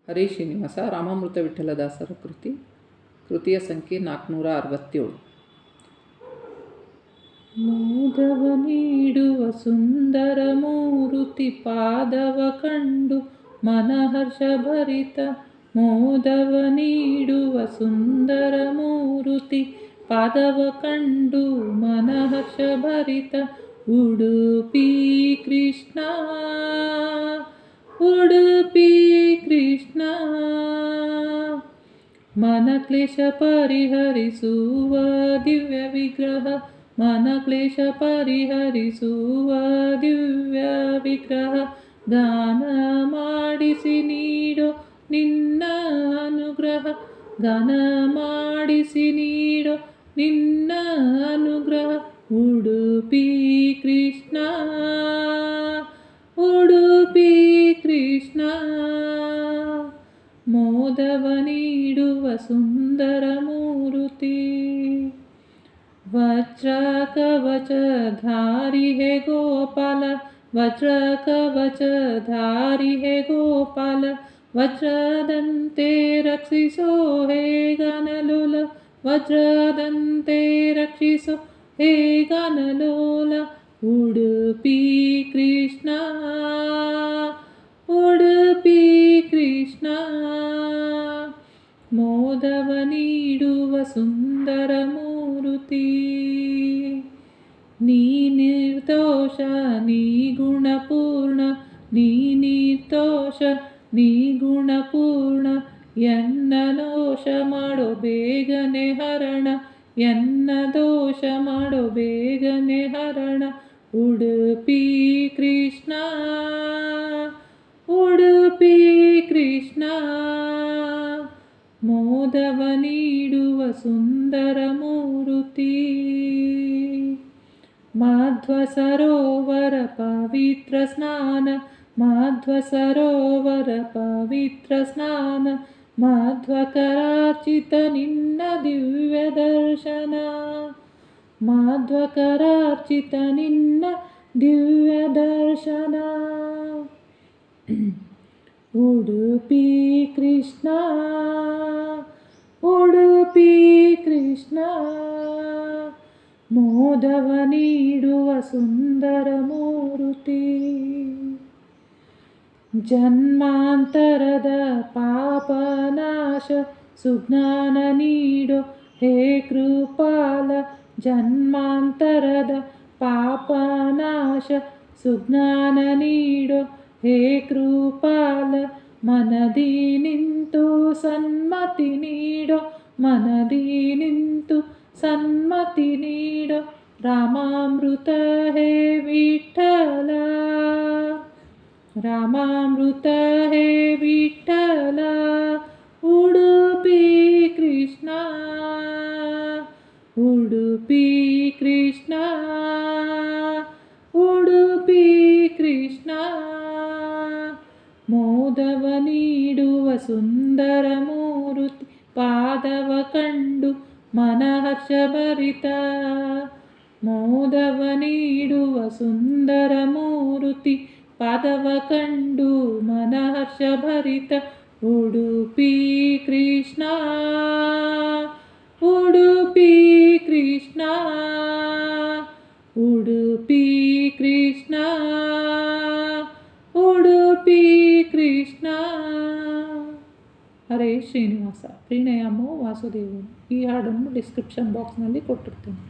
ಹರೇ ಶ್ರೀನಿವಾಸ ರಾಮಾಮೃತ ವಿಠಲದಾಸರ ಕೃತಿಯ ಸಂಖ್ಯೆ 467. ಮೋದವ ನೀಡುವ ಸುಂದರ ಮೂರುತಿ ಪಾದವ ಕಂಡು ಮನಹರ್ಷ ಭರಿತ. ಮೋದವ ನೀಡುವ ಸುಂದರ ಮೂರುತಿ ಪಾದವ ಕಂಡು ಮನಹರ್ಷ ಭರಿತ. ಉಡುಪಿ ಕೃಷ್ಣ ಉಡುಪಿ ಕೃಷ್ಣ ಮನಕ್ಲೇಶ ಪರಿಹರಿಸುವ ದಿವ್ಯ ವಿಗ್ರಹ. ಮನಕ್ಲೇಶ ಪರಿಹರಿಸುವ ದಿವ್ಯ ವಿಗ್ರಹ. ಗಾನ ಮಾಡಿಸಿ ನೀಡೋ ನಿನ್ನ ಅನುಗ್ರಹ. ಗಾನ ಮಾಡಿಸಿ ನೀಡೋ ನಿನ್ನ ಅನುಗ್ರಹ. ಉಡುಪಿ ಕೃಷ್ಣ ಉಡುಪಿ ಕೃಷ್ಣ ಮೋದವ ನೀಡುವ ಸುಂದರ ಮೂರುತಿ. ವಜ್ರ ಕವಚಧಾರಿ ಹೇ ಗೋಪಾಲ. ವಜ್ರ ಕವಚಧಾರಿ ಹೇ ಗೋಪಾಲ. ವಜ್ರದಂತೆ ರಕ್ಷಿಸೋ ಹೇ ಗಾನಲೋಲ. ವಜ್ರದಂತೆ ರಕ್ಷಿಸೋ ಹೇ ಗಾನಲೋಲ. ಉಡುಪಿ ಕೃಷ್ಣ ಉಡುಪಿ ಕೃಷ್ಣ ಮೋದವ ನೀಡುವ ಸುಂದರ ಮೂರುತಿ. ನೀ ನಿರ್ದೋಷ ನೀ ಗುಣಪೂರ್ಣ. ನೀ ನಿರ್ದೋಷ ನೀ ಗುಣಪೂರ್ಣ. ಎನ್ನ ದೋಷ ಮಾಡೋ ಬೇಗನೆ ಹರಣ. ಎನ್ನ ದೋಷ ಮಾಡೋ ಬೇಗನೆ ಹರಣ. ಉಡುಪಿ ಕೃಷ್ಣ ಉಡುಪಿ ಕೃಷ್ಣ ಮೋದವ ನೀಡುವ ಸುಂದರ ಮೂರುತಿ. ಮಾಧ್ವ ಸರೋವರ ಪವಿತ್ರ ಸ್ನಾನ. ಮಾಧ್ವ ಸರೋವರ ಪವಿತ್ರ ಸ್ನಾನ. ಮಾಧ್ವಕರಾರ್ಚಿತ ನಿನ್ನ ದಿವ್ಯ ದರ್ಶನ. ಮಾಧ್ವಕರಾರ್ಚಿತ ನಿನ್ನ ದಿವ್ಯ ದರ್ಶನ. ಉಡುಪಿ ಕೃಷ್ಣ ಉಡುಪಿ ಕೃಷ್ಣ ಮೋದವ ನೀಡುವ ಸುಂದರ ಮೂರುತಿ. ಜನ್ಮಾಂತರದ ಪಾಪನಾಶ ಸುಜ್ಞಾನ ನೀಡೋ ಹೇ ಕೃಪಾಲ. ಜನ್ಮಾಂತರದ ಪಾಪನಾಶ ಸುಜ್ಞಾನ ನೀಡೋ ಹೇ ಕೃಪಾಲ. ಮನದಿ ನಿಂತು ಸನ್ಮತಿ ನೀಡೋ. ಮನದಿ ನಿಂತು ಸನ್ಮತಿ ನೀಡೋ. ರಾಮಾಮೃತ ಹೇ ವಿಠಲ. ರಾಮಾಮೃತ ಹೇ ವಿಠಲ. ಉಡುಪಿ ಕೃಷ್ಣ ಉಡುಪಿ ಕೃಷ್ಣ ಉಡುಪಿ ಕೃಷ್ಣ ಮೋದವ ನೀಡುವ ಸುಂದರ ಮೂರುತಿ ಪಾದವ ಕಂಡು ಮನಹರ್ಷ ಭರಿತ. ಮೋದವ ನೀಡುವ ಸುಂದರ ಮೂರುತಿ ಪಾದವ ಕಂಡು ಮನಹರ್ಷ ಭರಿತ. ಉಡುಪಿ ಕೃಷ್ಣ ಉಡುಪಿ ಕೃಷ್ಣ ಉಡುಪಿ ಕೃಷ್ಣ ಉಡುಪಿ ಕೃಷ್ಣ. ಹರೇ ಶ್ರೀನಿವಾಸ. ಪ್ರಣಯಮೋ ವಾಸುದೇವನು. ಈ ಹಾಡನ್ನು ಡಿಸ್ಕ್ರಿಪ್ಷನ್ ಬಾಕ್ಸ್ನಲ್ಲಿ ಕೊಟ್ಟಿರ್ತೀನಿ.